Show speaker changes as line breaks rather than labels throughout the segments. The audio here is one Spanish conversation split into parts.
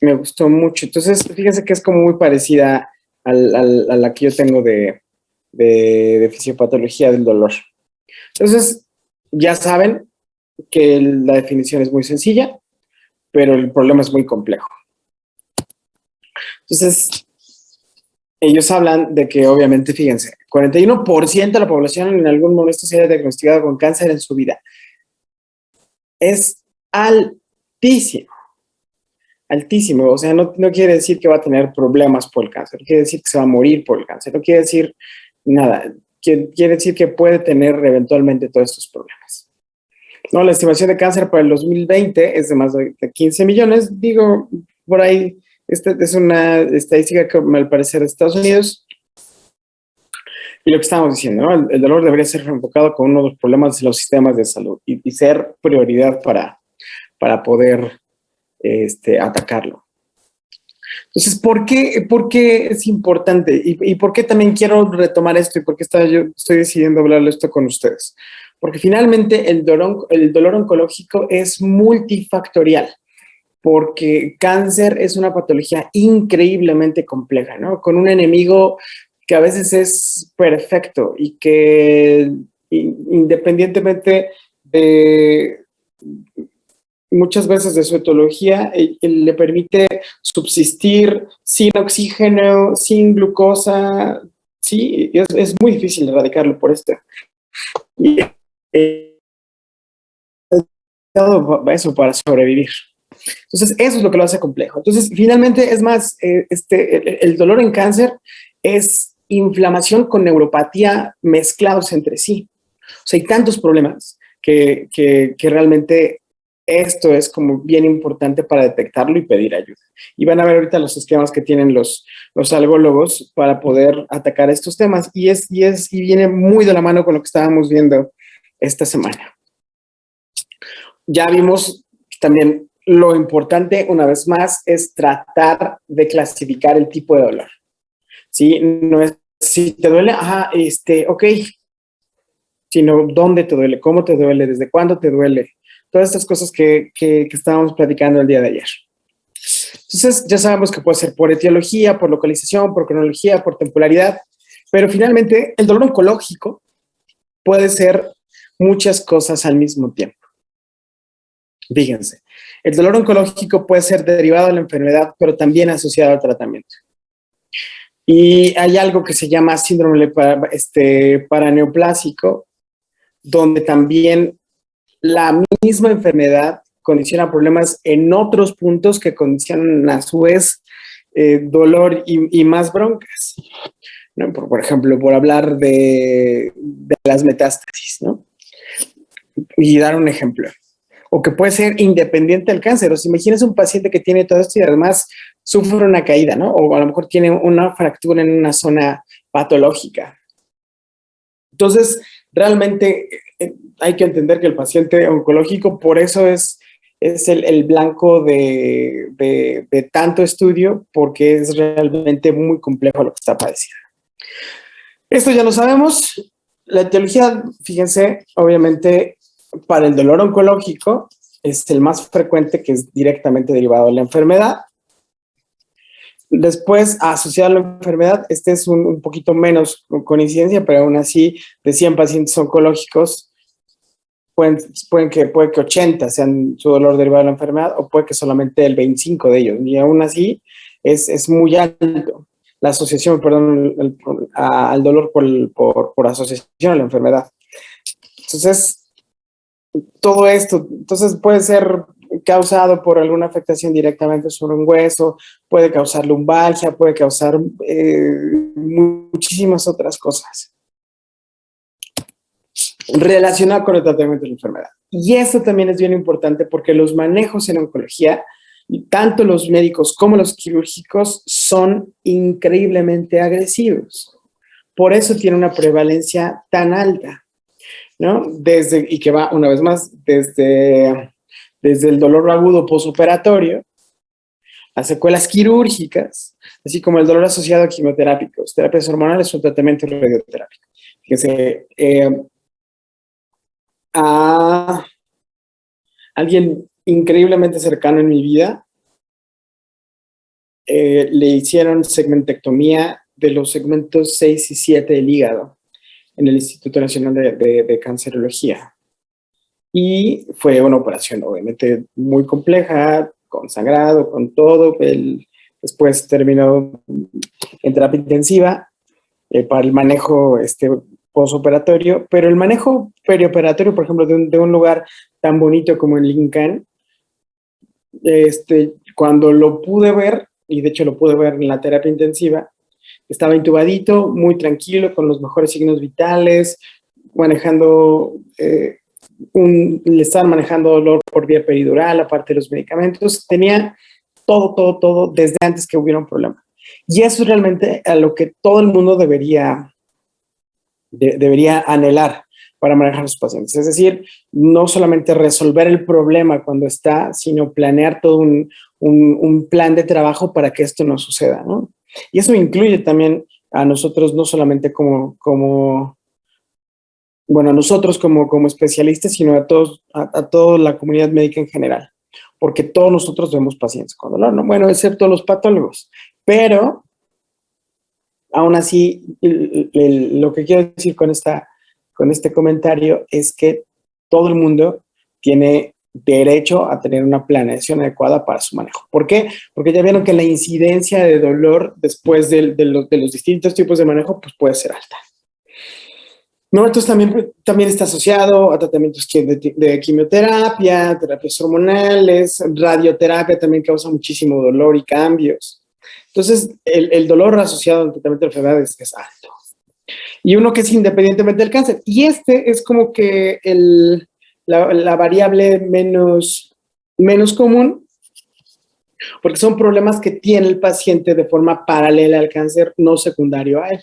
Me gustó mucho. Entonces, fíjense que es como muy parecida a la que yo tengo de fisiopatología del dolor. Entonces, ya saben que la definición es muy sencilla, pero el problema es muy complejo. Entonces, ellos hablan de que, obviamente, fíjense, 41% de la población en algún momento se haya diagnosticado con cáncer en su vida. Es altísimo, altísimo. O sea, no quiere decir que va a tener problemas por el cáncer, no quiere decir que se va a morir por el cáncer, no quiere decir nada. Quiere decir que puede tener eventualmente todos estos problemas. No, la estimación de cáncer para el 2020 es de más de 15 millones. Digo, por ahí, esta es una estadística que al parecer de Estados Unidos. Y lo que estábamos diciendo, ¿no? El dolor debería ser enfocado con uno de los problemas de los sistemas de salud y ser prioridad para poder atacarlo. Entonces, ¿por qué es importante? ¿Y por qué también quiero retomar esto? ¿Y por qué yo estoy decidiendo hablar esto con ustedes? Porque finalmente el dolor oncológico es multifactorial, porque cáncer es una patología increíblemente compleja, ¿no? Con un enemigo que a veces es perfecto y que independientemente de muchas veces de su etiología, le permite subsistir sin oxígeno, sin glucosa, sí, es muy difícil erradicarlo por esto. Y eso para sobrevivir. Entonces, eso es lo que lo hace complejo. Entonces, finalmente, es más, el dolor en cáncer es inflamación con neuropatía mezclados entre sí. O sea, hay tantos problemas que realmente esto es como bien importante para detectarlo y pedir ayuda. Y van a ver ahorita los esquemas que tienen los algólogos para poder atacar estos temas. Y viene muy de la mano con lo que estábamos viendo esta semana. Ya vimos también lo importante, una vez más, es tratar de clasificar el tipo de dolor. ¿Sí? No es si te duele, ok, sino dónde te duele, cómo te duele, desde cuándo te duele. Todas estas cosas que estábamos platicando el día de ayer. Entonces, ya sabemos que puede ser por etiología, por localización, por cronología, por temporalidad, pero finalmente el dolor oncológico puede ser muchas cosas al mismo tiempo. Fíjense, el dolor oncológico puede ser derivado de la enfermedad, pero también asociado al tratamiento. Y hay algo que se llama síndrome paraneoplásico, donde también la misma enfermedad condiciona problemas en otros puntos que condicionan a su vez dolor y más broncas, ¿no? Por ejemplo, por hablar de las metástasis, ¿no? Y dar un ejemplo. O que puede ser independiente del cáncer. O sea, imagínense un paciente que tiene todo esto y además sufre una caída, ¿no? O a lo mejor tiene una fractura en una zona patológica. Entonces, realmente hay que entender que el paciente oncológico, por eso es el blanco de tanto estudio, porque es realmente muy complejo lo que está padeciendo. Esto ya lo sabemos. La etiología, fíjense, obviamente, para el dolor oncológico es el más frecuente, que es directamente derivado de la enfermedad. Después, asociado a la enfermedad, este es un poquito menos con incidencia, pero aún así, de 100 pacientes oncológicos, puede que 80 sean su dolor derivado de la enfermedad, o puede que solamente el 25 de ellos, y aún así es muy alto la asociación, al dolor por asociación a la enfermedad. Entonces, todo esto, puede ser causado por alguna afectación directamente sobre un hueso, puede causar lumbalgia, puede causar muchísimas otras cosas relacionadas con el tratamiento de la enfermedad. Y esto también es bien importante porque los manejos en oncología, tanto los médicos como los quirúrgicos, son increíblemente agresivos. Por eso tiene una prevalencia tan alta, ¿no? Y que va, una vez más, desde el dolor agudo postoperatorio, las secuelas quirúrgicas, así como el dolor asociado a quimioterápicos, terapias hormonales o tratamiento radioterápico. Fíjense, a alguien increíblemente cercano en mi vida le hicieron segmentectomía de los segmentos 6 y 7 del hígado en el Instituto Nacional de Cancerología. Y fue una operación obviamente muy compleja, con sangrado, con todo. Después terminó en terapia intensiva para el manejo postoperatorio, pero el manejo perioperatorio, por ejemplo, de un lugar tan bonito como el Lincoln, cuando lo pude ver, y de hecho lo pude ver en la terapia intensiva, estaba intubadito, muy tranquilo, con los mejores signos vitales, manejando, le estaban manejando dolor por vía peridural, aparte de los medicamentos, tenía todo desde antes que hubiera un problema. Y eso es realmente a lo que todo el mundo debería anhelar para manejar a los pacientes. Es decir, no solamente resolver el problema cuando está, sino planear todo un plan de trabajo para que esto no suceda, ¿no? Y eso incluye también a nosotros, no solamente a nosotros como especialistas, sino a toda la comunidad médica en general, porque todos nosotros vemos pacientes con dolor, ¿no? Bueno, excepto los patólogos, pero aún así, lo que quiero decir con este comentario es que todo el mundo tiene derecho a tener una planeación adecuada para su manejo. ¿Por qué? Porque ya vieron que la incidencia de dolor después de los distintos tipos de manejo pues puede ser alta. No, entonces también está asociado a tratamientos de quimioterapia, terapias hormonales, radioterapia también causa muchísimo dolor y cambios. Entonces, el dolor asociado al tratamiento de enfermedades es alto. Y uno que es independientemente del cáncer. Y es como que la variable menos común, porque son problemas que tiene el paciente de forma paralela al cáncer, no secundario a él.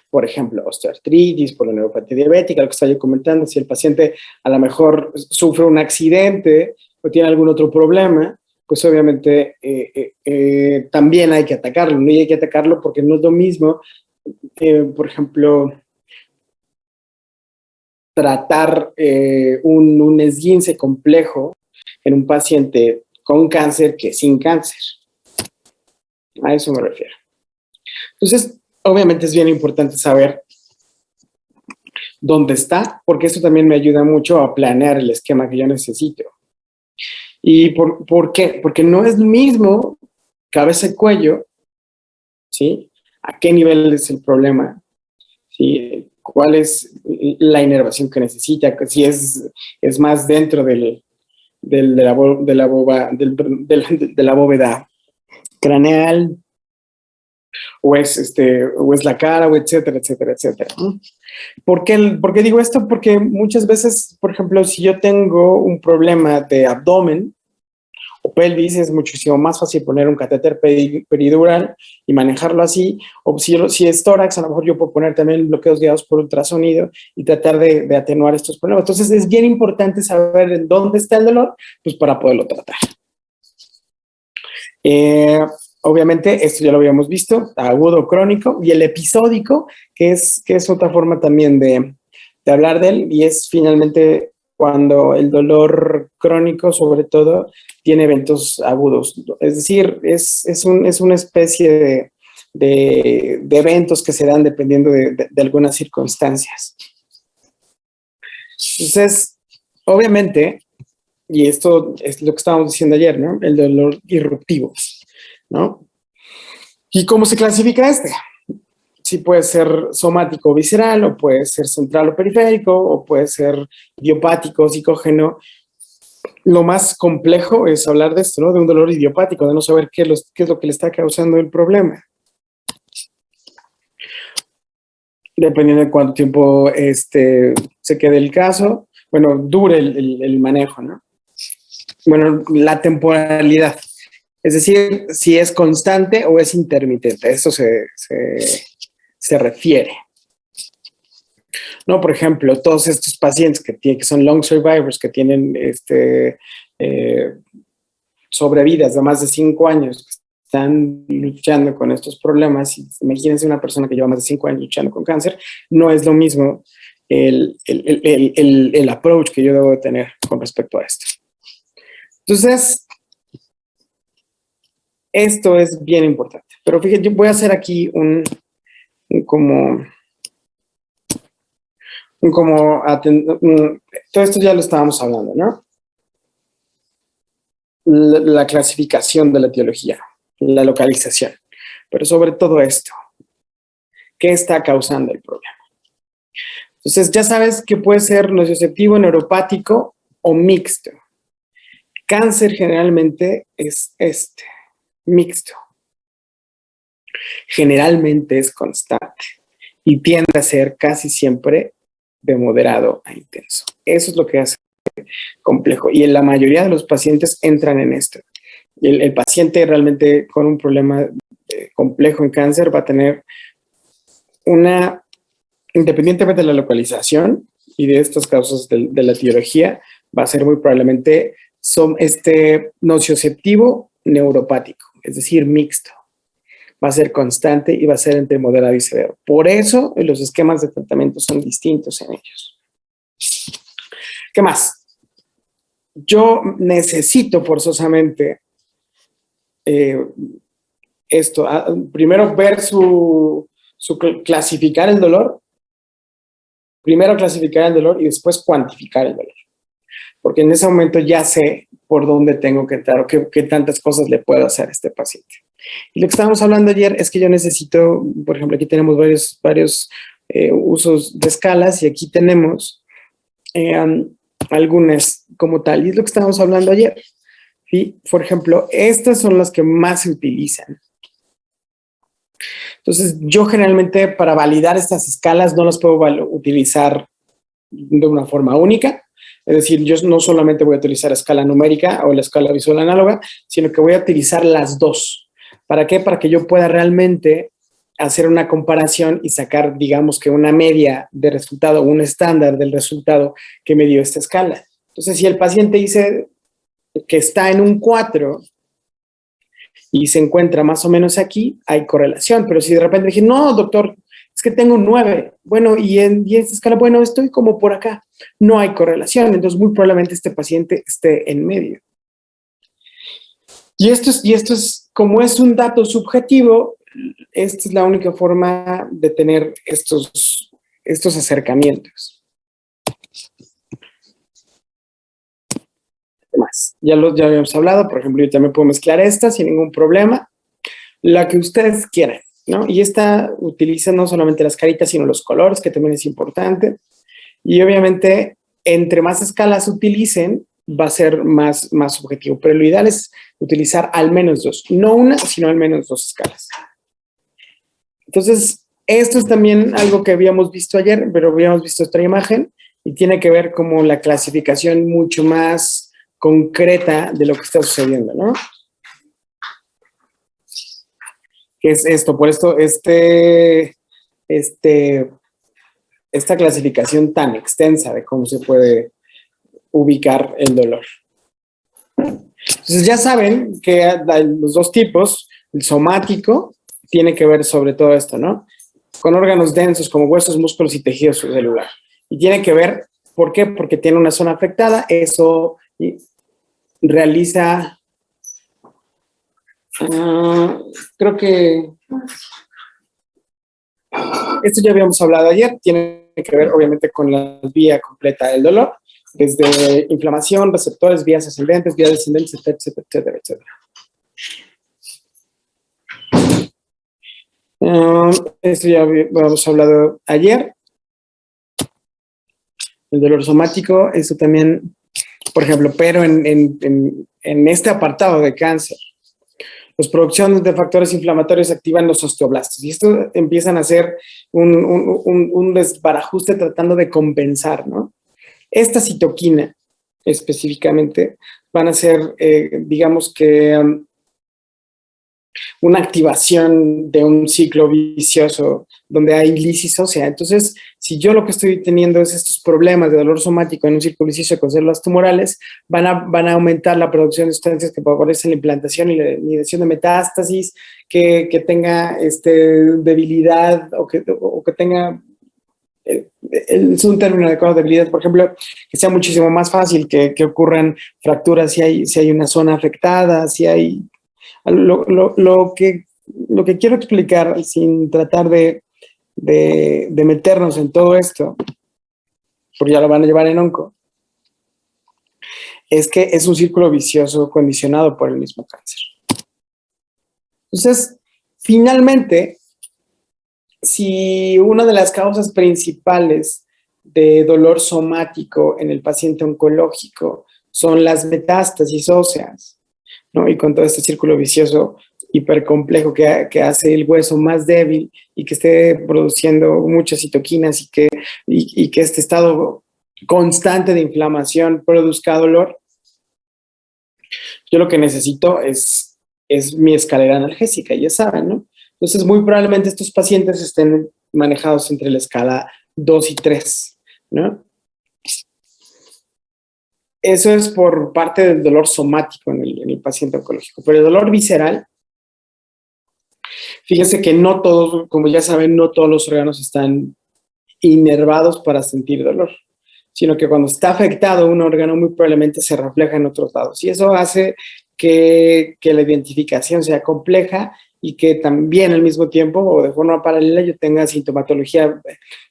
Por ejemplo, osteoartritis, polioneuropatía diabética, lo que estaba yo comentando, si el paciente a lo mejor sufre un accidente o tiene algún otro problema, pues obviamente también hay que atacarlo, ¿no? Y hay que atacarlo porque no es lo mismo, por ejemplo, tratar un esguince complejo en un paciente con cáncer que sin cáncer. A eso me refiero. Entonces, obviamente es bien importante saber dónde está, porque eso también me ayuda mucho a planear el esquema que yo necesito. ¿Y por qué? Porque no es lo mismo cabeza y cuello, ¿sí? ¿A qué nivel es el problema? ¿Sí? ¿Cuál es la inervación que necesita? Si es más dentro de la bóveda craneal, o es la cara, o etcétera, etcétera, etcétera. ¿Por qué digo esto? Porque muchas veces, por ejemplo, si yo tengo un problema de abdomen o pelvis, es muchísimo más fácil poner un catéter peridural y manejarlo así. O si es tórax, a lo mejor yo puedo poner también bloqueos guiados por ultrasonido y tratar de atenuar estos problemas. Entonces, es bien importante saber en dónde está el dolor, pues para poderlo tratar. Obviamente, esto ya lo habíamos visto, agudo, crónico, y el episódico, que es otra forma también de hablar de él, y es finalmente cuando el dolor crónico, sobre todo, tiene eventos agudos. Es decir, es una especie de eventos que se dan dependiendo de algunas circunstancias. Entonces, obviamente, y esto es lo que estábamos diciendo ayer, ¿no? El dolor irruptivo, ¿no? ¿Y cómo se clasifica este? Sí, puede ser somático o visceral, o puede ser central o periférico, o puede ser idiopático, psicógeno. Lo más complejo es hablar de esto, ¿no? De un dolor idiopático, de no saber qué es lo que le está causando el problema. Dependiendo de cuánto tiempo se quede el caso, bueno, dure el manejo, ¿no? Bueno, la temporalidad. Es decir, si es constante o es intermitente. Eso se refiere. No, por ejemplo, todos estos pacientes que son long survivors, que tienen sobrevidas de más de 5 años, que están luchando con estos problemas. Imagínense una persona que lleva más de 5 años luchando con cáncer, no es lo mismo el approach que yo debo de tener con respecto a esto. Entonces, Esto es bien importante. Pero fíjate, yo voy a hacer aquí todo esto ya lo estábamos hablando, ¿no? La clasificación de la etiología, la localización. Pero sobre todo esto, ¿qué está causando el problema? Entonces, ya sabes que puede ser nociceptivo, neuropático o mixto. Cáncer generalmente es mixto. Generalmente es constante y tiende a ser casi siempre de moderado a intenso. Eso es lo que hace complejo. Y en la mayoría de los pacientes entran en esto. El paciente realmente con un problema complejo en cáncer va a tener independientemente de la localización y de estas causas de la etiología, va a ser muy probablemente nocioceptivo neuropático, es decir, mixto. Va a ser constante y va a ser entre moderado y severo. Por eso los esquemas de tratamiento son distintos en ellos. ¿Qué más? Yo necesito forzosamente primero ver clasificar el dolor, primero clasificar el dolor y después cuantificar el dolor. Porque en ese momento ya sé por dónde tengo que entrar o qué tantas cosas le puedo hacer a este paciente. Y lo que estábamos hablando ayer es que yo necesito, por ejemplo, aquí tenemos varios usos de escalas y aquí tenemos algunas como tal. Y es lo que estábamos hablando ayer. ¿Sí? Por ejemplo, estas son las que más se utilizan. Entonces, yo generalmente para validar estas escalas no las puedo utilizar de una forma única. Es decir, yo no solamente voy a utilizar la escala numérica o la escala visual análoga, sino que voy a utilizar las dos. ¿Para qué? Para que yo pueda realmente hacer una comparación y sacar, digamos que una media de resultado, un estándar del resultado que me dio esta escala. Entonces, si el paciente dice que está en un 4 y se encuentra más o menos aquí, hay correlación. Pero si de repente dije, no, doctor, es que tengo un 9. Bueno, y en esta escala, bueno, estoy como por acá. No hay correlación. Entonces, muy probablemente este paciente esté en medio. Y esto es, como es un dato subjetivo, esta es la única forma de tener estos acercamientos. Más. Ya habíamos hablado, por ejemplo, yo también puedo mezclar esta sin ningún problema, la que ustedes quieran, ¿no? Y esta utiliza no solamente las caritas, sino los colores, que también es importante. Y obviamente, entre más escalas utilicen, va a ser más objetivo. Pero lo ideal es utilizar al menos dos. No una, sino al menos dos escalas. Entonces, esto es también algo que habíamos visto ayer, pero habíamos visto esta imagen y tiene que ver como la clasificación mucho más concreta de lo que está sucediendo, ¿no? ¿Qué es esto? Por esto, esta clasificación tan extensa de cómo se puede ubicar el dolor. Entonces ya saben que los dos tipos, el somático, tiene que ver sobre todo esto, ¿no? Con órganos densos como huesos, músculos y tejido celular. Y tiene que ver, ¿por qué? Porque tiene una zona afectada, eso realiza, creo que esto ya habíamos hablado ayer, tiene que ver obviamente con la vía completa del dolor, desde inflamación, receptores, vías ascendentes, vías descendentes, etcétera, etcétera, etcétera. Esto ya habíamos hablado ayer. El dolor somático, eso también, por ejemplo, pero en este apartado de cáncer, las producciones de factores inflamatorios activan los osteoblastos y esto empiezan a hacer un desbarajuste tratando de compensar, ¿no? Esta citoquina específicamente van a ser, digamos que, una activación de un ciclo vicioso donde hay lisis ósea. Entonces, si yo lo que estoy teniendo es estos problemas de dolor somático en un ciclo vicioso con células tumorales, van a aumentar la producción de sustancias que favorecen la implantación y la inhibición de metástasis, que tenga debilidad o que tenga, es un término adecuado, debilidad, por ejemplo, que sea muchísimo más fácil que ocurran fracturas si hay una zona afectada, si hay Lo que quiero explicar, sin tratar de meternos en todo esto, porque ya lo van a llevar en onco, es que es un círculo vicioso condicionado por el mismo cáncer. Entonces, finalmente, si una de las causas principales de dolor somático en el paciente oncológico son las metástasis óseas, ¿no? Y con todo este círculo vicioso hipercomplejo que hace el hueso más débil y que esté produciendo muchas citoquinas y que este estado constante de inflamación produzca dolor, yo lo que necesito es mi escalera analgésica, ya saben, ¿no? Entonces, muy probablemente estos pacientes estén manejados entre la escala 2 y 3, ¿no? Eso es por parte del dolor somático en el paciente oncológico. Pero el dolor visceral, fíjense que no todos, como ya saben, no todos los órganos están inervados para sentir dolor, sino que cuando está afectado un órgano, muy probablemente se refleja en otros lados. Y eso hace que la identificación sea compleja y que también al mismo tiempo o de forma paralela yo tenga sintomatología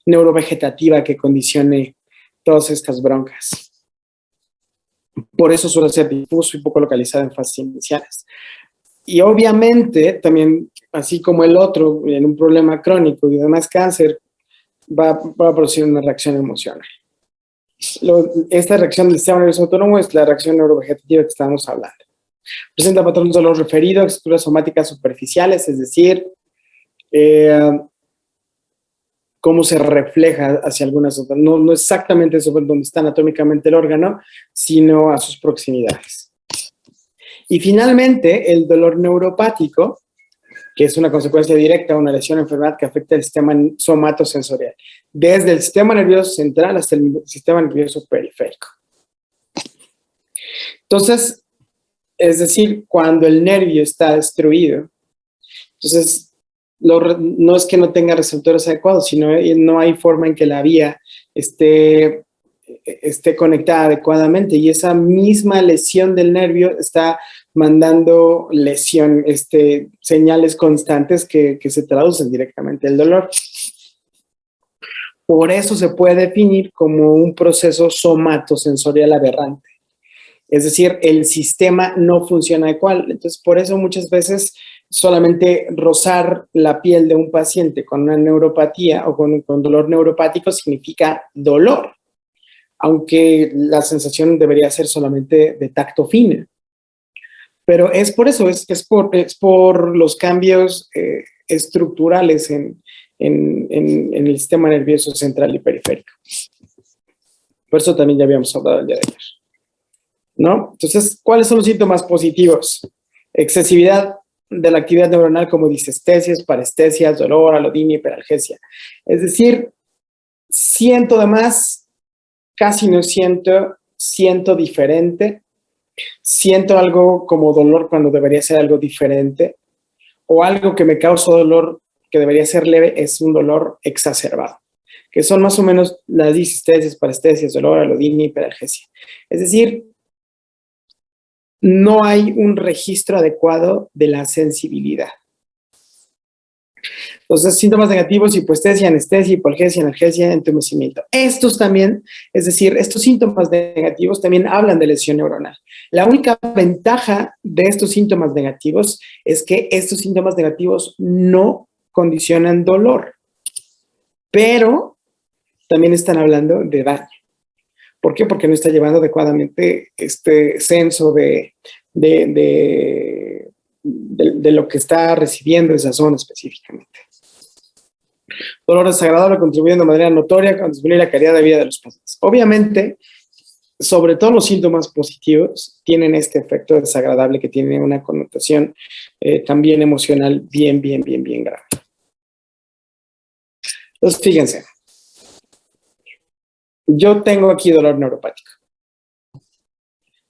neurovegetativa que condicione todas estas broncas. Por eso suele ser difuso y poco localizado en fases iniciales. Y obviamente también, así como el otro, en un problema crónico y además cáncer, va a producir una reacción emocional. Esta reacción del sistema nervioso autónomo es la reacción neurovegetativa que estamos hablando. Presenta patrones de dolor referido a estructuras somáticas superficiales, es decir, cómo se refleja hacia algunas otras, no exactamente sobre donde está anatómicamente el órgano, sino a sus proximidades. Y finalmente, el dolor neuropático, que es una consecuencia directa de una lesión o enfermedad que afecta el sistema somatosensorial, desde el sistema nervioso central hasta el sistema nervioso periférico. Entonces, es decir, cuando el nervio está destruido, entonces no es que no tenga receptores adecuados, sino no hay forma en que la vía esté conectada adecuadamente y esa misma lesión del nervio está mandando señales constantes que se traducen directamente el dolor. Por eso se puede definir como un proceso somatosensorial aberrante. Es decir, el sistema no funciona adecuado. Entonces, por eso muchas veces solamente rozar la piel de un paciente con una neuropatía o con dolor neuropático significa dolor, aunque la sensación debería ser solamente de tacto fino. Pero es por eso, es por los cambios estructurales en el sistema nervioso central y periférico. Por eso también ya habíamos hablado el día de ayer, ¿no? Entonces, ¿cuáles son los síntomas positivos? Excesividad de la actividad neuronal como disestesias, parestesias, dolor, alodinia, hiperalgesia. Es decir, siento de más, casi no siento diferente, siento algo como dolor cuando debería ser algo diferente, o algo que me causa dolor que debería ser leve es un dolor exacerbado, que son más o menos las disestesias, parestesias, dolor, alodinia, hiperalgesia. Es decir, no hay un registro adecuado de la sensibilidad. Entonces, síntomas negativos: hipoestesia, anestesia, hipoalgesia, analgesia, entumecimiento. Estos también, es decir, estos síntomas negativos también hablan de lesión neuronal. La única ventaja de estos síntomas negativos es que estos síntomas negativos no condicionan dolor, pero también están hablando de daño. ¿Por qué? Porque no está llevando adecuadamente este censo de lo que está recibiendo esa zona específicamente. Dolor desagradable contribuyendo de manera notoria a disminuir la calidad de vida de los pacientes. Obviamente, sobre todo los síntomas positivos tienen este efecto desagradable que tiene una connotación también emocional bien grave. Entonces, fíjense. Yo tengo aquí dolor neuropático.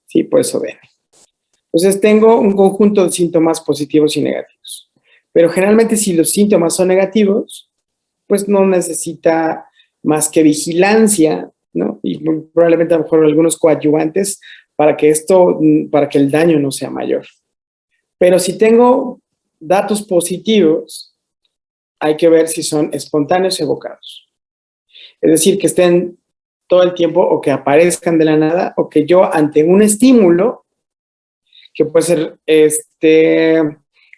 Sí, por eso ven. Entonces tengo un conjunto de síntomas positivos y negativos. Pero generalmente si los síntomas son negativos, pues no necesita más que vigilancia, ¿no? Y probablemente a lo mejor algunos coadyuvantes para que el daño no sea mayor. Pero si tengo datos positivos, hay que ver si son espontáneos o evocados. Es decir, que estén todo el tiempo o que aparezcan de la nada o que yo ante un estímulo, que puede ser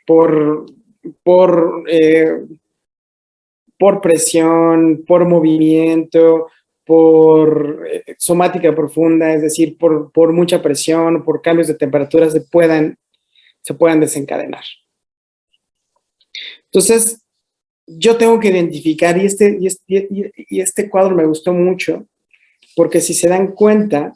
por, por, eh, por presión, por movimiento, por somática profunda, es decir, por mucha presión, por cambios de temperatura, se puedan desencadenar. Entonces, yo tengo que identificar, y este cuadro me gustó mucho, porque si se dan cuenta,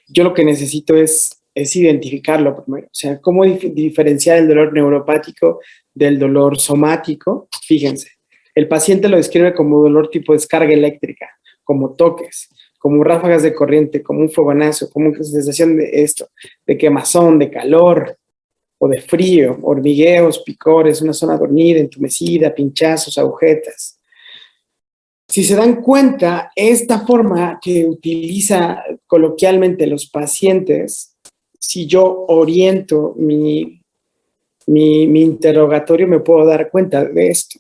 yo lo que necesito es identificarlo primero. O sea, cómo diferenciar el dolor neuropático del dolor somático. Fíjense, el paciente lo describe como dolor tipo descarga eléctrica, como toques, como ráfagas de corriente, como un fogonazo, como una sensación de esto, de quemazón, de calor o de frío, hormigueos, picores, una zona dormida, entumecida, pinchazos, agujetas. Si se dan cuenta, esta forma que utiliza coloquialmente los pacientes, si yo oriento mi interrogatorio, me puedo dar cuenta de esto.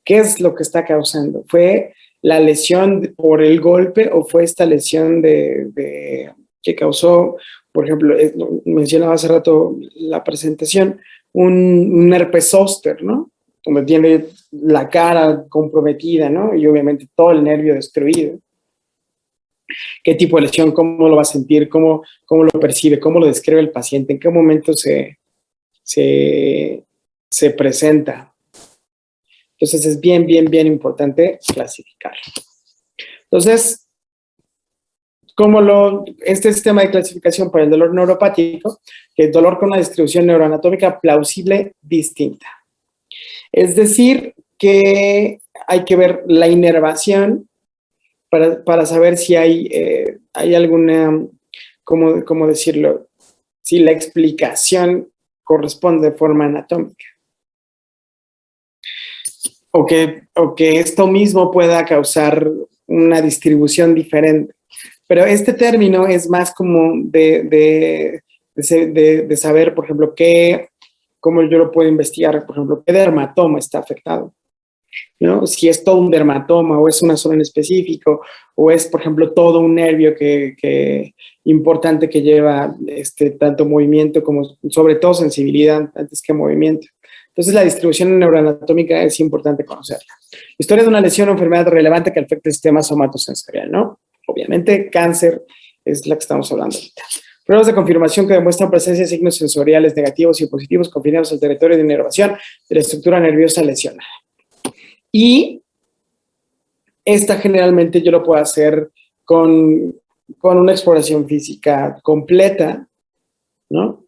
¿Qué es lo que está causando? ¿Fue la lesión por el golpe o fue esta lesión que causó, por ejemplo, mencionaba hace rato la presentación, un herpes zóster, ¿no? Donde tiene la cara comprometida, ¿no? Y obviamente todo el nervio destruido. ¿Qué tipo de lesión? ¿Cómo lo va a sentir? ¿Cómo lo percibe? ¿Cómo lo describe el paciente? ¿En qué momento se presenta? Entonces es bien importante clasificar. Entonces, este sistema de clasificación para el dolor neuropático, que es dolor con una distribución neuroanatómica plausible distinta. Es decir, que hay que ver la inervación para saber si hay alguna, ¿cómo decirlo? Si la explicación corresponde de forma anatómica. O que esto mismo pueda causar una distribución diferente. Pero este término es más como de saber, por ejemplo, cómo yo lo puedo investigar, por ejemplo, qué dermatoma está afectado, ¿no? Si es todo un dermatoma o es una zona en específico o es, por ejemplo, todo un nervio importante que lleva tanto movimiento como, sobre todo, sensibilidad antes que movimiento. Entonces, la distribución neuroanatómica es importante conocerla. Historia de una lesión o enfermedad relevante que afecta el sistema somatosensorial, ¿no? Obviamente, cáncer es la que estamos hablando ahorita. Pruebas de confirmación que demuestran presencia de signos sensoriales negativos y positivos confinados al territorio de inervación de la estructura nerviosa lesionada. Y esta generalmente yo lo puedo hacer con una exploración física completa, ¿no?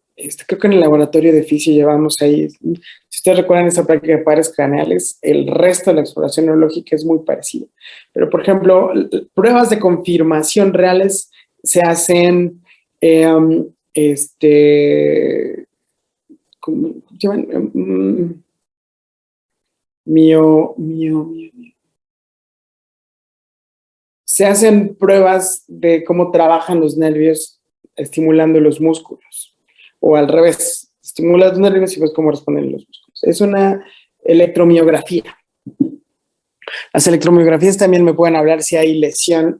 Creo que en el laboratorio de fisio llevamos ahí, si ustedes recuerdan esa práctica de pares craneales, el resto de la exploración neurológica es muy parecido. Pero, por ejemplo, pruebas de confirmación reales se hacen, ¿cómo se llaman? Se hacen pruebas de cómo trabajan los nervios estimulando los músculos. O al revés, estimulas los nervios y ves cómo responden los músculos. Es una electromiografía. Las electromiografías también me pueden hablar si hay lesión,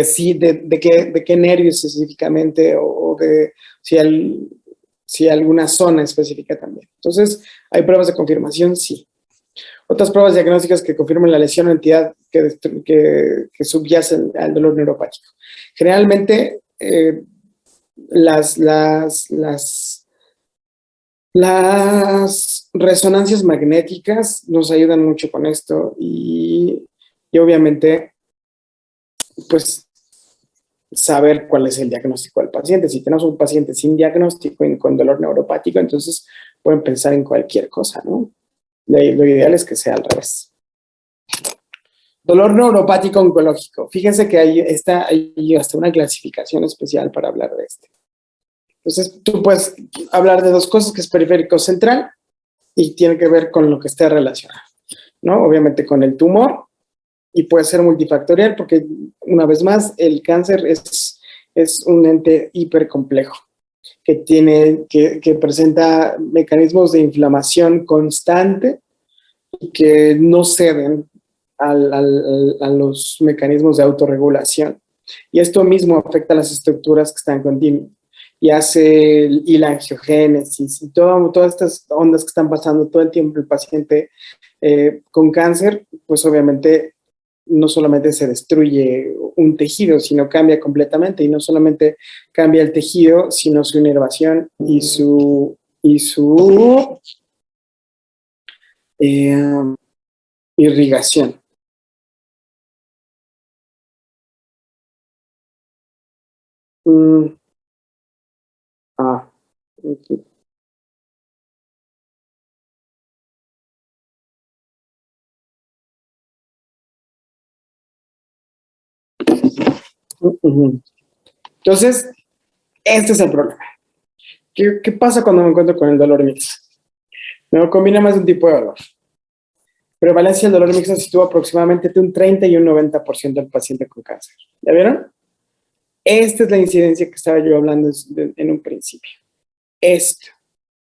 sí, de qué nervios específicamente o de si alguna zona específica también. Entonces, ¿hay pruebas de confirmación? Sí. Otras pruebas diagnósticas que confirman la lesión o entidad que subyace al dolor neuropático. Generalmente, las resonancias magnéticas nos ayudan mucho con esto y obviamente, pues, saber cuál es el diagnóstico del paciente. Si tenemos un paciente sin diagnóstico y con dolor neuropático, entonces pueden pensar en cualquier cosa, ¿no? Lo ideal es que sea al revés. Dolor neuropático oncológico. Fíjense que hay hasta una clasificación especial para hablar de este. Entonces, tú puedes hablar de dos cosas, que es periférico central y tiene que ver con lo que esté relacionado, ¿no? Obviamente con el tumor y puede ser multifactorial porque, una vez más, el cáncer es un ente hipercomplejo. que presenta mecanismos de inflamación constante y que no ceden a los mecanismos de autorregulación. Y esto mismo afecta a las estructuras que están continuas y la angiogénesis y todas estas ondas que están pasando todo el tiempo el paciente con cáncer, pues obviamente no solamente se destruye un tejido, sino cambia completamente, y no solamente cambia el tejido, sino su inervación y su irrigación. Mm, ah, ok. Ujú. Entonces, este es el problema. ¿Qué pasa cuando me encuentro con el dolor mixto? Me combina más de un tipo de dolor. Prevalencia del dolor mixto se sitúa aproximadamente de un 30 y un 90% del paciente con cáncer. ¿Ya vieron? Esta es la incidencia que estaba yo hablando en un principio. Esto,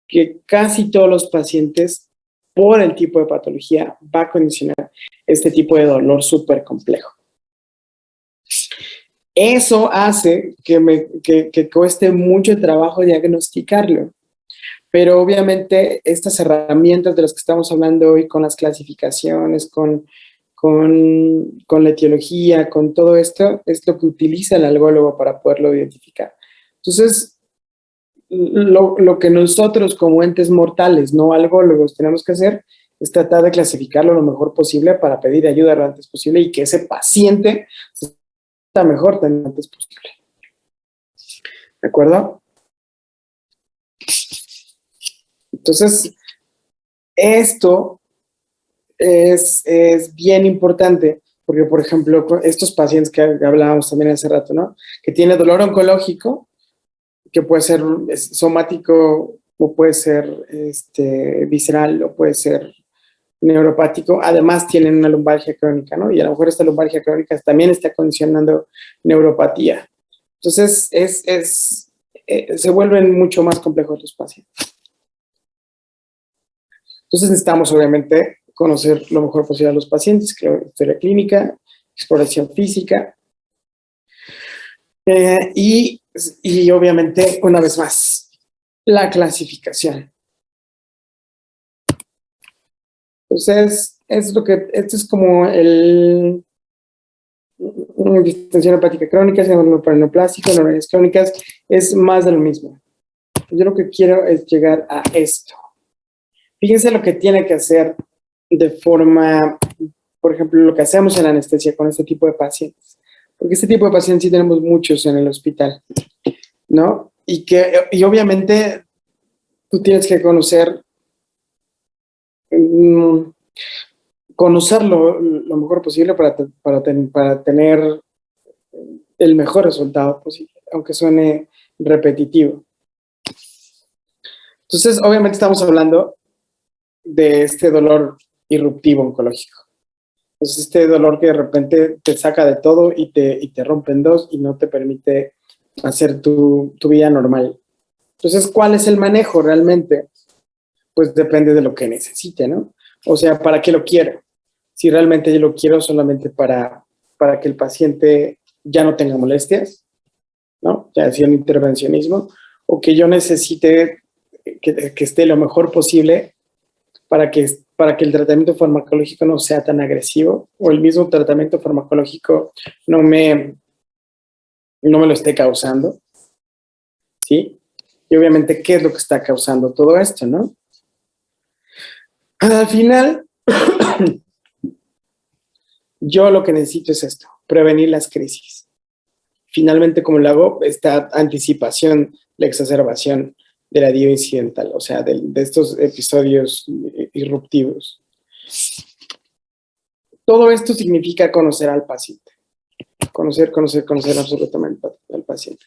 que casi todos los pacientes, por el tipo de patología, va a condicionar este tipo de dolor súper complejo. Eso hace que cueste mucho trabajo diagnosticarlo. Pero obviamente estas herramientas de las que estamos hablando hoy, con las clasificaciones, con la etiología, con todo esto, es lo que utiliza el algólogo para poderlo identificar. Entonces, lo que nosotros como entes mortales, no algólogos, tenemos que hacer es tratar de clasificarlo lo mejor posible para pedir ayuda lo antes posible y que ese paciente se sienta mejor tan antes posible. ¿De acuerdo? Entonces, esto es bien importante, porque, por ejemplo, estos pacientes que hablábamos también hace rato, ¿no? Que tiene dolor oncológico, que puede ser somático o puede ser visceral o puede ser neuropático, además tienen una lumbalgia crónica, ¿no? Y a lo mejor esta lumbalgia crónica también está condicionando neuropatía. Entonces, se vuelven mucho más complejos los pacientes. Entonces necesitamos, obviamente, conocer lo mejor posible a los pacientes, historia clínica, exploración física, y obviamente, una vez más, la clasificación. Entonces, esto es como distensión hepática crónica, neoplásico, neuritis crónicas, es más de lo mismo. Yo lo que quiero es llegar a esto. Fíjense lo que tiene que hacer de forma, por ejemplo, lo que hacemos en la anestesia con este tipo de pacientes. Porque este tipo de pacientes sí tenemos muchos en el hospital, ¿no? Y obviamente tú tienes que conocerlo lo mejor posible para tener el mejor resultado posible, aunque suene repetitivo. Entonces, obviamente estamos hablando de este dolor irruptivo oncológico. Entonces, este dolor que de repente te saca de todo y te rompe en dos y no te permite hacer tu vida normal. Entonces, ¿cuál es el manejo realmente? Pues depende de lo que necesite, ¿no? O sea, ¿para qué lo quiero? Si realmente yo lo quiero solamente para que el paciente ya no tenga molestias, ¿no? Ya decía el intervencionismo, o que yo necesite que esté lo mejor posible para que el tratamiento farmacológico no sea tan agresivo, o el mismo tratamiento farmacológico no me lo esté causando, ¿sí? Y obviamente, ¿qué es lo que está causando todo esto, no? Al final, yo lo que necesito es esto, prevenir las crisis. Finalmente, como lo hago, esta anticipación, la exacerbación de la dio incidental, o sea, de estos episodios irruptivos. Todo esto significa conocer al paciente. Conocer absolutamente al paciente.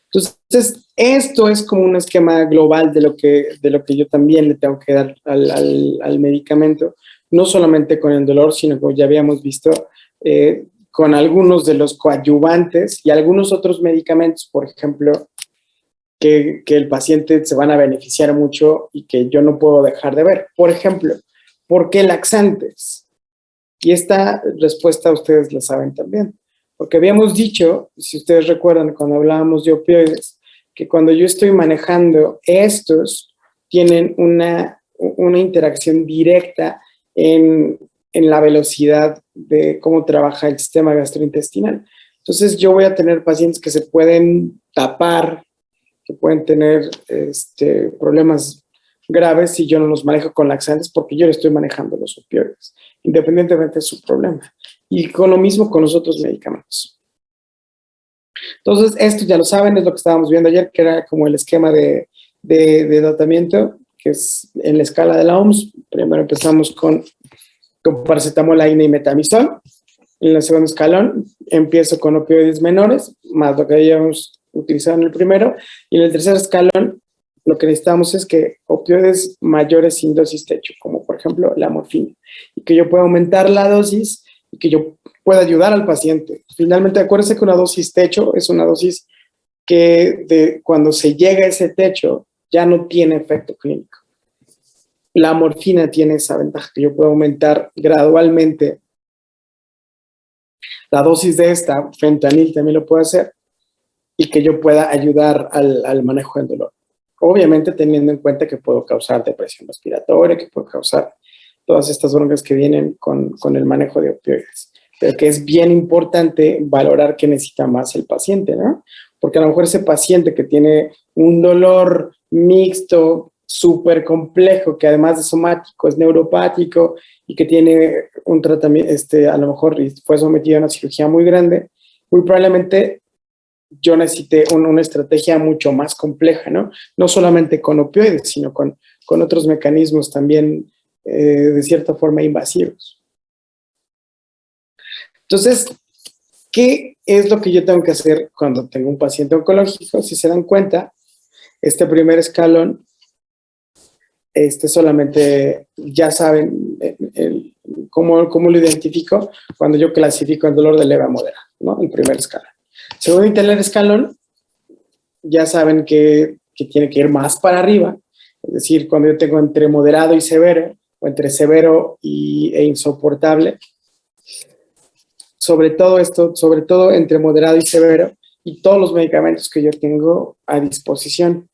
Entonces, esto es como un esquema global de lo que yo también le tengo que dar al medicamento, no solamente con el dolor, sino como ya habíamos visto, con algunos de los coadyuvantes y algunos otros medicamentos, por ejemplo, que el paciente se van a beneficiar mucho y que yo no puedo dejar de ver. Por ejemplo, ¿por qué laxantes? Y esta respuesta ustedes la saben también. Porque habíamos dicho, si ustedes recuerdan cuando hablábamos de opioides, que cuando yo estoy manejando estos, tienen una interacción directa en la velocidad de cómo trabaja el sistema gastrointestinal. Entonces yo voy a tener pacientes que se pueden tapar, que pueden tener problemas graves si yo no los manejo con laxantes porque yo le estoy manejando los opioides, independientemente de su problema. Y con lo mismo con los otros medicamentos. Entonces, esto ya lo saben, es lo que estábamos viendo ayer, que era como el esquema de tratamiento, que es en la escala de la OMS. Primero empezamos con paracetamol, AINE y metamizol. En el segundo escalón empiezo con opioides menores, más lo que habíamos utilizado en el primero. Y en el tercer escalón, lo que necesitamos es que opioides mayores sin dosis techo, como por ejemplo la morfina, y que yo pueda aumentar la dosis y que yo pueda ayudar al paciente. Finalmente, acuérdense que una dosis techo es una dosis que cuando se llega a ese techo ya no tiene efecto clínico. La morfina tiene esa ventaja, que yo puedo aumentar gradualmente la dosis de esta, fentanil también lo puede hacer, y que yo pueda ayudar al manejo del dolor. Obviamente teniendo en cuenta que puedo causar depresión respiratoria, que puedo causar todas estas broncas que vienen con el manejo de opioides. Pero que es bien importante valorar qué necesita más el paciente, ¿no? Porque a lo mejor ese paciente que tiene un dolor mixto, súper complejo, que además de somático es neuropático y que tiene un tratamiento, a lo mejor fue sometido a una cirugía muy grande, muy probablemente yo necesité una estrategia mucho más compleja, ¿no? No solamente con opioides, sino con otros mecanismos también de cierta forma invasivos. Entonces, ¿qué es lo que yo tengo que hacer cuando tengo un paciente oncológico? Si se dan cuenta, este primer escalón, solamente ya saben cómo lo identifico cuando yo clasifico el dolor de leve a moderado, ¿no? El primer escalón. Segundo y tercer escalón, ya saben que tiene que ir más para arriba, es decir, cuando yo tengo entre moderado y severo, o entre severo e insoportable, sobre todo entre moderado y severo, y todos los medicamentos que yo tengo a disposición,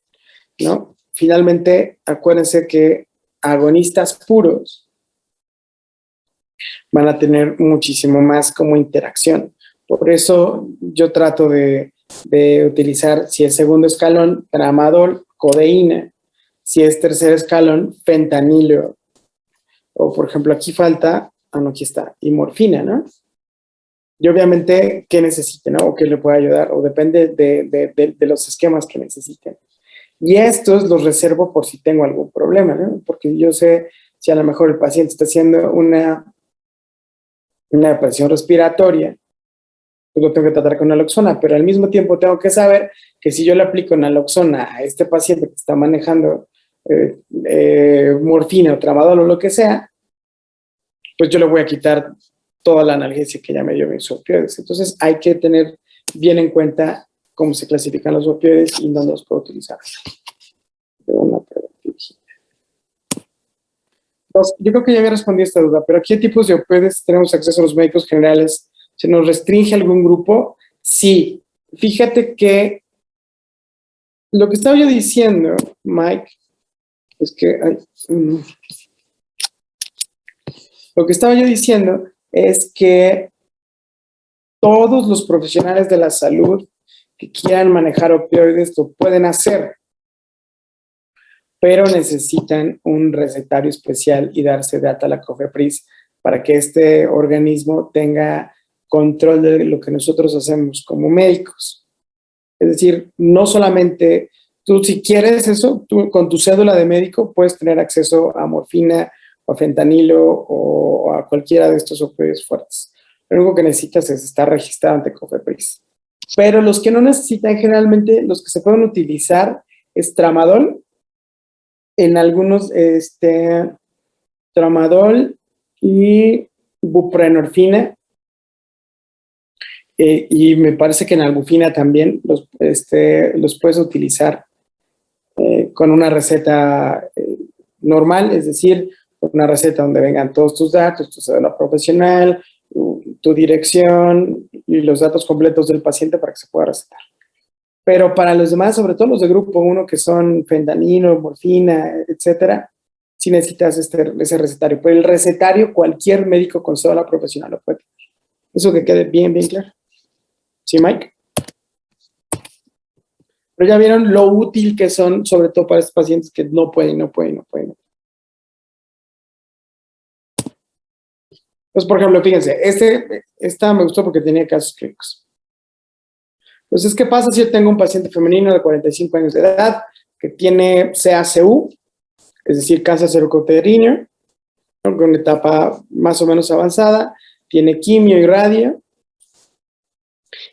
¿no? Finalmente, acuérdense que agonistas puros van a tener muchísimo más como interacción. Por eso yo trato de utilizar, si es segundo escalón, tramadol, codeína, si es tercer escalón, fentanilo, o por ejemplo aquí falta, no, aquí está, y morfina, ¿no? Y obviamente, ¿qué necesite, no? O qué le puede ayudar, o depende de los esquemas que necesiten. Y estos los reservo por si tengo algún problema, ¿no? Porque yo sé si a lo mejor el paciente está haciendo una depresión respiratoria, pues lo tengo que tratar con naloxona, pero al mismo tiempo tengo que saber que si yo le aplico naloxona a este paciente que está manejando morfina o tramadol o lo que sea, pues yo le voy a quitar toda la analgesia que ya me dio mis opioides. Entonces hay que tener bien en cuenta cómo se clasifican los opioides y dónde los puedo utilizar. Entonces, yo creo que ya había respondido esta duda, pero ¿a qué tipos de opioides tenemos acceso a los médicos generales? ¿Se nos restringe algún grupo? Sí. Fíjate que lo que estaba yo diciendo, Mike, es que... lo que estaba yo diciendo es que todos los profesionales de la salud que quieran manejar opioides lo pueden hacer, pero necesitan un recetario especial y darse de alta a la COFEPRIS para que este organismo tenga control de lo que nosotros hacemos como médicos. Es decir, no solamente tú, si quieres eso, tú con tu cédula de médico puedes tener acceso a morfina o a fentanilo o a cualquiera de estos opioides fuertes. Lo único que necesitas es estar registrado ante COFEPRIS. Pero los que no necesitan, generalmente, los que se pueden utilizar es tramadol, en algunos, tramadol y buprenorfina, y me parece que en albufina también los puedes utilizar con una receta normal, es decir, una receta donde vengan todos tus datos, tu cédula profesional, tu dirección y los datos completos del paciente para que se pueda recetar. Pero para los demás, sobre todo los de grupo 1, que son fentanilo, morfina, etcétera, sí necesitas ese recetario. Pero el recetario, cualquier médico con cédula profesional lo puede tener. Eso que quede bien, bien claro. ¿Sí, Mike? Pero ya vieron lo útil que son, sobre todo para estos pacientes que no pueden. Entonces, por ejemplo, fíjense, esta me gustó porque tenía casos clínicos. Entonces, ¿qué pasa si yo tengo un paciente femenino de 45 años de edad que tiene CACU, es decir, cáncer cervicouterino, ¿no?, con una etapa más o menos avanzada, tiene quimio y radio,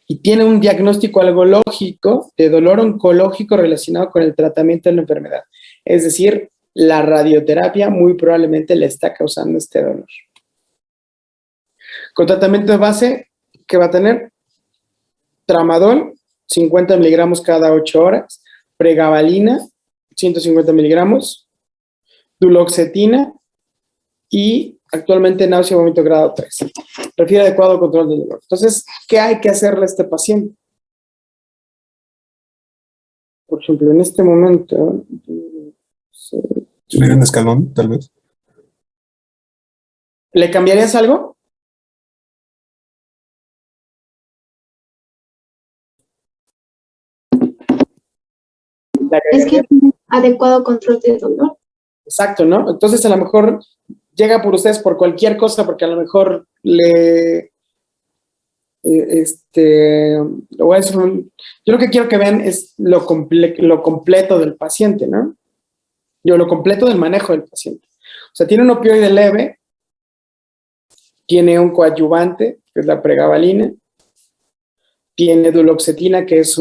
y tiene un diagnóstico algológico de dolor oncológico relacionado con el tratamiento de la enfermedad? Es decir, la radioterapia muy probablemente le está causando este dolor. Con tratamiento de base, ¿qué va a tener? Tramadol, 50 miligramos cada 8 horas, pregabalina, 150 miligramos, duloxetina y actualmente náusea y vómito grado 3. Refiere adecuado control del dolor. Entonces, ¿qué hay que hacerle a este paciente? Por ejemplo, en este momento...
¿Subir un escalón, tal vez?
¿Le cambiarías algo?
Es que adecuado control del dolor.
Exacto, ¿no? Entonces, a lo mejor llega por ustedes por cualquier cosa, porque a lo mejor yo lo que quiero que vean es lo completo del paciente, ¿no? Lo completo del manejo del paciente. O sea, tiene un opioide leve, tiene un coadyuvante, que es la pregabalina, tiene duloxetina, que es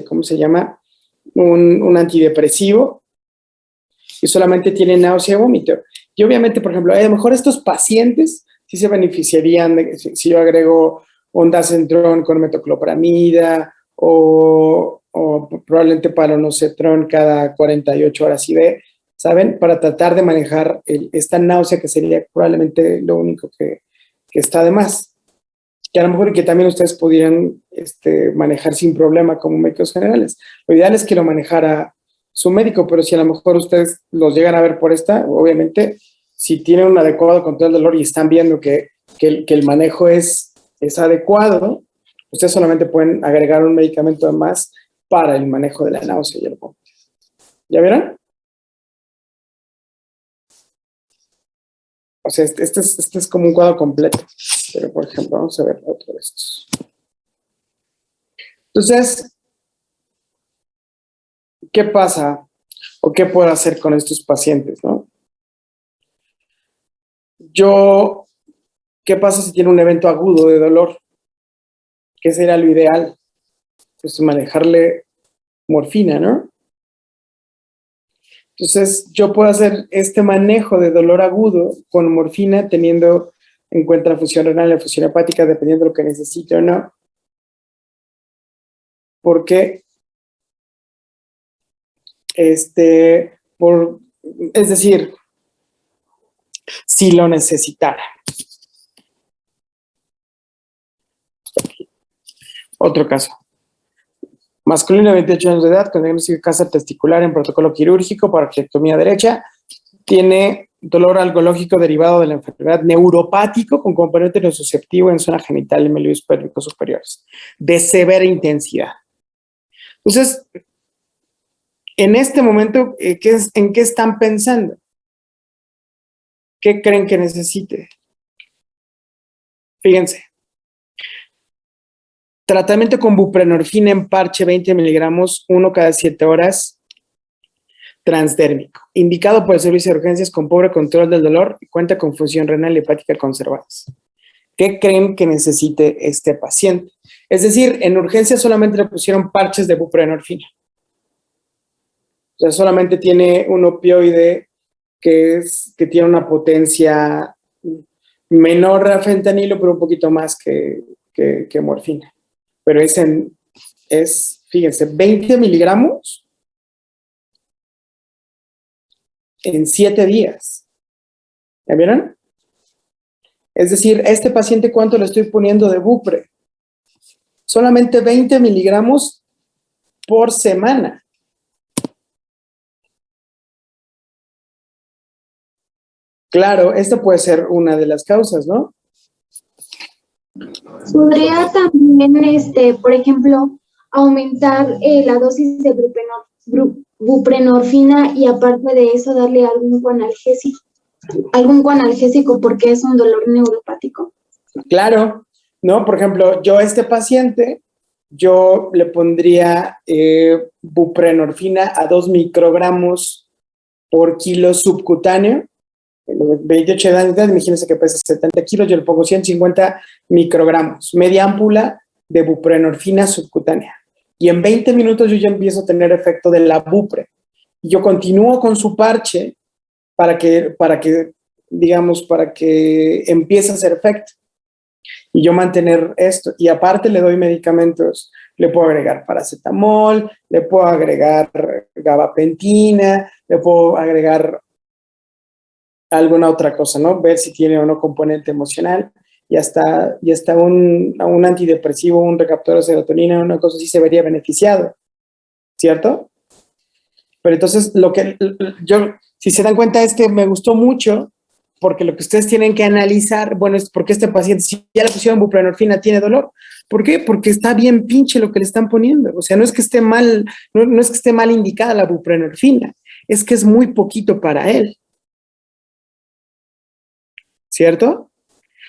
¿cómo se llama? Un antidepresivo, y solamente tiene náusea y vómito. Y obviamente, por ejemplo, a lo mejor estos pacientes sí se beneficiarían si yo agrego ondansetron con metoclopramida o probablemente palonosetron cada 48 horas IV, ¿saben? Para tratar de manejar esta náusea, que sería probablemente lo único que está de más. Que a lo mejor que también ustedes pudieran manejar sin problema como médicos generales. Lo ideal es que lo manejara su médico, pero si a lo mejor ustedes los llegan a ver por esta, obviamente, si tienen un adecuado control del dolor y están viendo que el manejo es adecuado, ustedes solamente pueden agregar un medicamento más para el manejo de la náusea y el vómito. ¿Ya vieron? O sea, este es como un cuadro completo. Pero, por ejemplo, vamos a ver otro de estos. Entonces, ¿qué pasa o qué puedo hacer con estos pacientes, no? ¿Qué pasa si tiene un evento agudo de dolor? ¿Qué sería lo ideal? Pues manejarle morfina, ¿no? Entonces, yo puedo hacer este manejo de dolor agudo con morfina, teniendo en cuenta la función renal y la función hepática, dependiendo de lo que necesite o no. Porque, es decir, si lo necesitara. Otro caso. Masculino de 28 años de edad, con diagnóstico de cáncer testicular en protocolo quirúrgico para arqueectomía derecha. Tiene dolor algológico derivado de la enfermedad, neuropático con componente nociceptivo en zona genital y melillos pélvicos superiores, de severa intensidad. Entonces, en este momento, ¿en qué están pensando? ¿Qué creen que necesite? Fíjense. Tratamiento con buprenorfina en parche 20 miligramos, 1 cada 7 horas, transdérmico. Indicado por el servicio de urgencias con pobre control del dolor y cuenta con función renal y hepática conservadas. ¿Qué creen que necesite este paciente? Es decir, en urgencias solamente le pusieron parches de buprenorfina. O sea, solamente tiene un opioide que tiene una potencia menor a fentanilo, pero un poquito más que que morfina. Pero fíjense, 20 miligramos en 7 días. ¿Ya vieron? Es decir, a este paciente, ¿cuánto le estoy poniendo de Bupre? Solamente 20 miligramos por semana. Claro, esta puede ser una de las causas, ¿no?
Podría también, por ejemplo, aumentar la dosis de buprenorfina y aparte de eso darle algún analgésico porque es un dolor neuropático.
Claro, ¿no? Por ejemplo, yo a este paciente, yo le pondría buprenorfina a 2 microgramos por kilo subcutáneo. En los 28 de edad, imagínense que pesa 70 kilos, yo le pongo 150 microgramos, media ámpula de buprenorfina subcutánea. Y en 20 minutos yo ya empiezo a tener efecto de la bupre. Y yo continúo con su parche para que empiece a hacer efecto. Y yo mantener esto. Y aparte le doy medicamentos. Le puedo agregar paracetamol, le puedo agregar gabapentina, le puedo agregar alguna otra cosa, ¿no? Ver si tiene o no componente emocional. Y hasta un antidepresivo, un recaptador de serotonina, una cosa así se vería beneficiado. ¿Cierto? Pero entonces, si se dan cuenta, es que me gustó mucho, porque lo que ustedes tienen que analizar, bueno, es porque este paciente, si ya le pusieron buprenorfina, tiene dolor. ¿Por qué? Porque está bien pinche lo que le están poniendo. O sea, no es que esté mal, no es que esté mal indicada la buprenorfina, es que es muy poquito para él. ¿Cierto?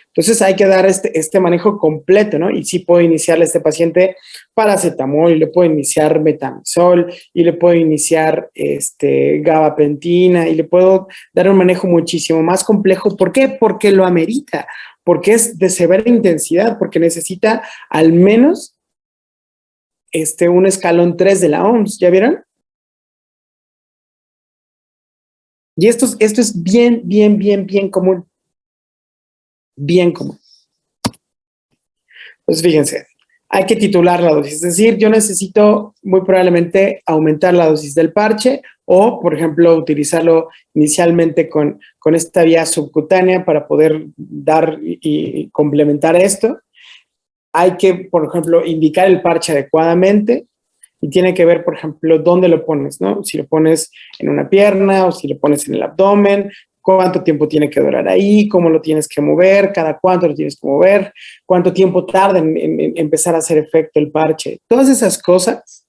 Entonces hay que dar este manejo completo, ¿no? Y sí puedo iniciarle a este paciente paracetamol, y le puedo iniciar metamizol, y le puedo iniciar gabapentina, y le puedo dar un manejo muchísimo más complejo. ¿Por qué? Porque lo amerita, porque es de severa intensidad, porque necesita al menos un escalón 3 de la OMS, ¿ya vieron? Y esto es bien, bien, bien, bien común. Bien común. Pues fíjense, hay que titular la dosis, es decir, yo necesito muy probablemente aumentar la dosis del parche o, por ejemplo, utilizarlo inicialmente con esta vía subcutánea para poder dar y complementar esto. Hay que, por ejemplo, indicar el parche adecuadamente y tiene que ver, por ejemplo, dónde lo pones, ¿no? Si lo pones en una pierna o si lo pones en el abdomen, cuánto tiempo tiene que durar ahí, cómo lo tienes que mover, cada cuánto lo tienes que mover, cuánto tiempo tarda en empezar a hacer efecto el parche. Todas esas cosas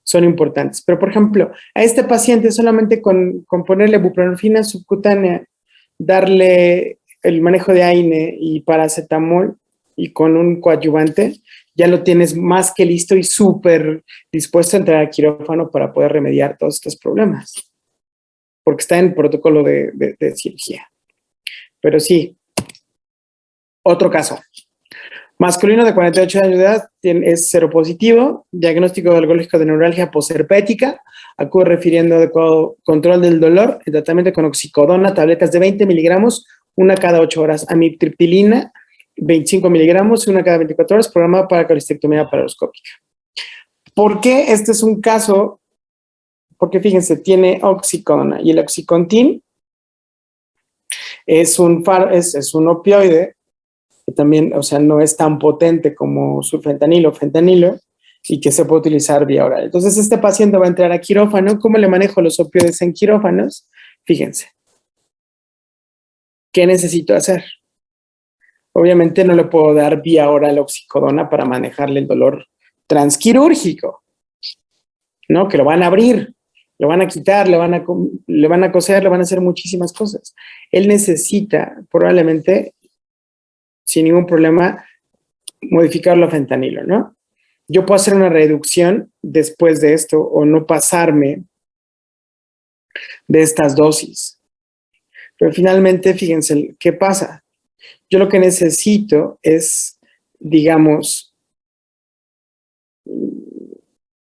son importantes. Pero, por ejemplo, a este paciente solamente con ponerle buprenorfina subcutánea, darle el manejo de AINE y paracetamol y con un coadyuvante, ya lo tienes más que listo y súper dispuesto a entrar al quirófano para poder remediar todos estos problemas. Porque está en protocolo de cirugía. Pero sí, otro caso. Masculino de 48 años de edad, es seropositivo, diagnóstico alcohólico de neuralgia posherpética, acude refiriendo adecuado control del dolor, el tratamiento con oxicodona, tabletas de 20 miligramos, una cada 8 horas, amitriptilina, 25 miligramos, una cada 24 horas, programado para colistectomía paroscópica. ¿Por qué este es un caso? Porque fíjense, tiene oxicodona y el oxycontin es un opioide que también, o sea, no es tan potente como su fentanilo y que se puede utilizar vía oral. Entonces, este paciente va a entrar a quirófano. ¿Cómo le manejo los opioides en quirófanos? Fíjense. ¿Qué necesito hacer? Obviamente no le puedo dar vía oral oxicodona para manejarle el dolor transquirúrgico, ¿no? Que lo van a abrir, lo van a quitar, le van a coser, le van a hacer muchísimas cosas. Él necesita probablemente, sin ningún problema, modificarlo a fentanilo, ¿no? Yo puedo hacer una reducción después de esto o no pasarme de estas dosis. Pero finalmente, fíjense, ¿qué pasa? Yo lo que necesito es, digamos,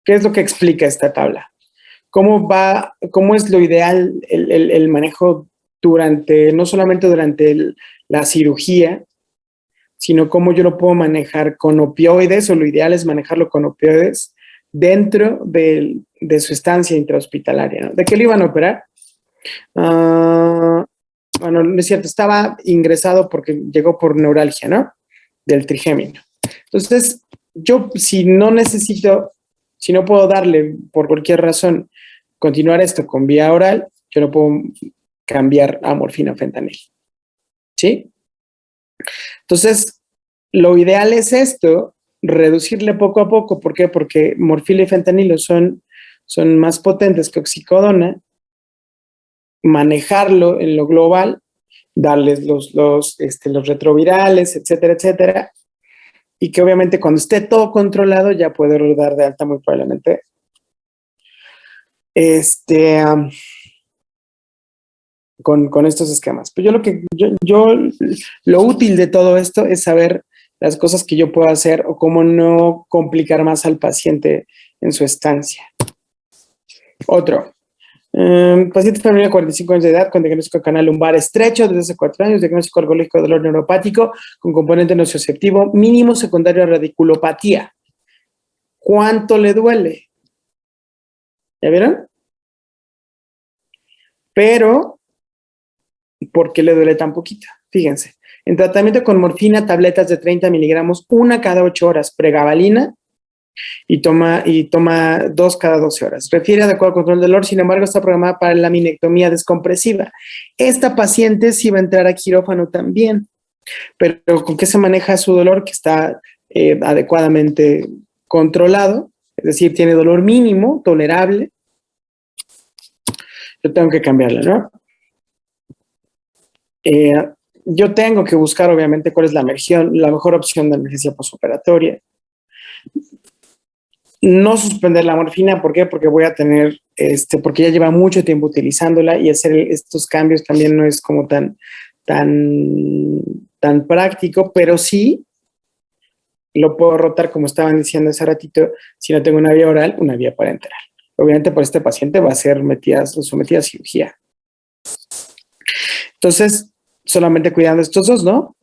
¿qué es lo que explica esta tabla? ¿Cómo es lo ideal el manejo no solamente durante la cirugía, sino cómo yo lo puedo manejar con opioides, o lo ideal es manejarlo con opioides dentro de su estancia intrahospitalaria, ¿no? ¿De qué le iban a operar? Bueno, no es cierto, estaba ingresado porque llegó por neuralgia, ¿no? Del trigémino. Entonces, yo si no necesito, si no puedo darle por cualquier razón continuar esto con vía oral, yo no puedo cambiar a morfina o fentanil. ¿Sí? Entonces, lo ideal es esto, reducirle poco a poco. ¿Por qué? Porque morfina y fentanilo son más potentes que oxicodona, manejarlo en lo global, darles los retrovirales, etcétera, etcétera, y que obviamente cuando esté todo controlado ya puede dar de alta muy probablemente. Con estos esquemas. Pues lo útil de todo esto es saber las cosas que yo puedo hacer o cómo no complicar más al paciente en su estancia. Otro. Paciente femenino de 45 años de edad con diagnóstico canal lumbar estrecho desde hace 4 años, diagnóstico alcohólico de dolor neuropático con componente nocioceptivo mínimo secundario a radiculopatía. ¿Cuánto le duele? ¿Ya vieron? Pero, ¿por qué le duele tan poquito? Fíjense, en tratamiento con morfina, tabletas de 30 miligramos, una cada 8 horas, pregabalina, y toma 2 cada 12 horas. Refiere adecuado al control del dolor, sin embargo, está programada para la laminectomía descompresiva. Esta paciente sí va a entrar a quirófano también, pero ¿con qué se maneja su dolor? Que está adecuadamente controlado, es decir, tiene dolor mínimo, tolerable. Yo tengo que cambiarla, ¿no? Yo tengo que buscar, obviamente, cuál es la mejor opción de emergencia postoperatoria. No suspender la morfina, ¿por qué? Porque voy a tener, porque ya lleva mucho tiempo utilizándola y hacer estos cambios también no es como tan práctico, pero sí lo puedo rotar, como estaban diciendo hace ratito, si no tengo una vía oral, una vía parenteral. Obviamente, por este paciente va a ser sometida a cirugía. Entonces, solamente cuidando estos dos, ¿no?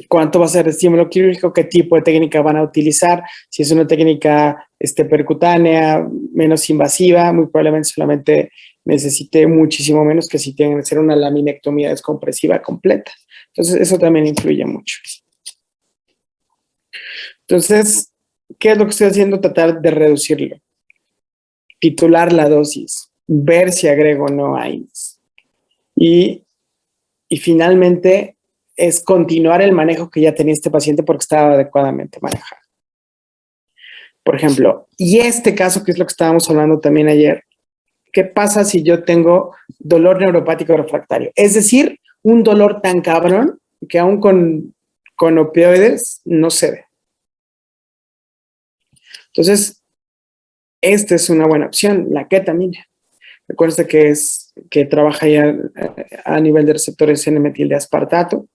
¿Cuánto va a ser el estímulo quirúrgico? ¿Qué tipo de técnica van a utilizar? Si es una técnica percutánea, menos invasiva, muy probablemente solamente necesite muchísimo menos que si tienen que hacer una laminectomía descompresiva completa. Entonces, eso también influye mucho. Entonces, ¿qué es lo que estoy haciendo? Tratar de reducirlo. Titular la dosis, ver si agrego o no AINES. Y finalmente es continuar el manejo que ya tenía este paciente porque estaba adecuadamente manejado. Por ejemplo, y este caso que es lo que estábamos hablando también ayer, ¿qué pasa si yo tengo dolor neuropático refractario? Es decir, un dolor tan cabrón que aún con opioides no se ve. Entonces, esta es una buena opción, la ketamina. Recuerda que trabaja ya a nivel de receptores N-metil de aspartato,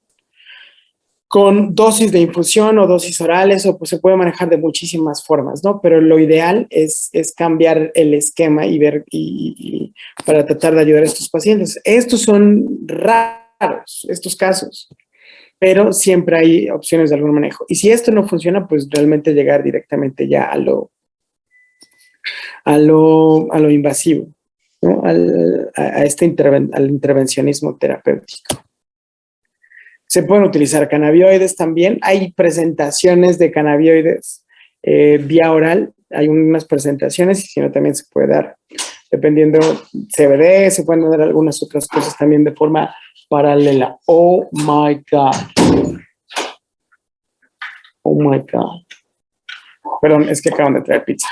con dosis de infusión o dosis orales, o pues se puede manejar de muchísimas formas, ¿no? Pero lo ideal es cambiar el esquema y ver y para tratar de ayudar a estos pacientes. Estos son raros, estos casos, pero siempre hay opciones de algún manejo. Y si esto no funciona, pues realmente llegar directamente ya a lo invasivo, ¿no? Al intervencionismo terapéutico. Se pueden utilizar cannabinoides también. Hay presentaciones de cannabinoides vía oral. Hay unas presentaciones y si no también se puede dar, dependiendo CBD, se pueden dar algunas otras cosas también de forma paralela. Oh my God. Oh my God. Perdón, es que acaban de traer pizza.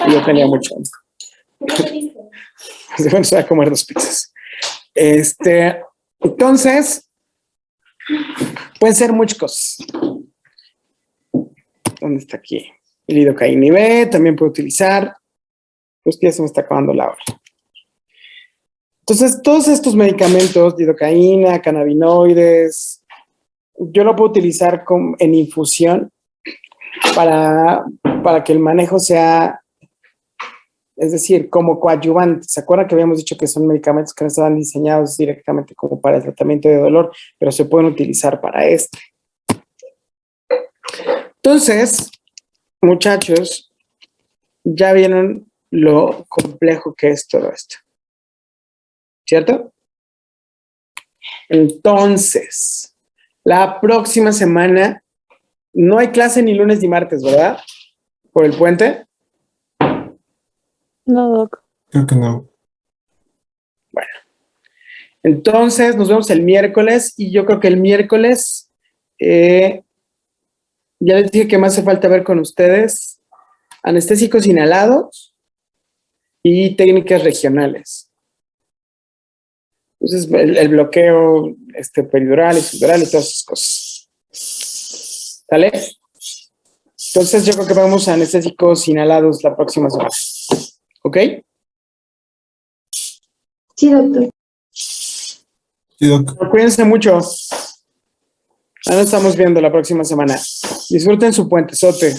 Y yo tenía mucho. Bueno, se va a comer 2 pizzas. Entonces, pueden ser muchas cosas. ¿Dónde está aquí? El lidocaína B también puedo utilizar. Pues ya se me está acabando la hora. Entonces, todos estos medicamentos, lidocaína, cannabinoides, yo lo puedo utilizar en infusión para que el manejo sea, es decir, como coadyuvante. ¿Se acuerdan que habíamos dicho que son medicamentos que no estaban diseñados directamente como para el tratamiento de dolor, pero se pueden utilizar para esto? Entonces, muchachos, ya vieron lo complejo que es todo esto, ¿cierto? Entonces, la próxima semana no hay clase ni lunes ni martes, ¿verdad? Por el puente.
No, Doc.
Creo que no.
Entonces, nos vemos el miércoles y yo creo que el miércoles ya les dije que me hace falta ver con ustedes anestésicos inhalados y técnicas regionales. Entonces, el bloqueo peridural y subdural y todas esas cosas. ¿Sale? Entonces, yo creo que vamos a anestésicos inhalados la próxima semana. ¿Ok?
Sí, doctor.
Sí, Doc.
Pero cuídense mucho. Ya nos estamos viendo la próxima semana. Disfruten su puentezote.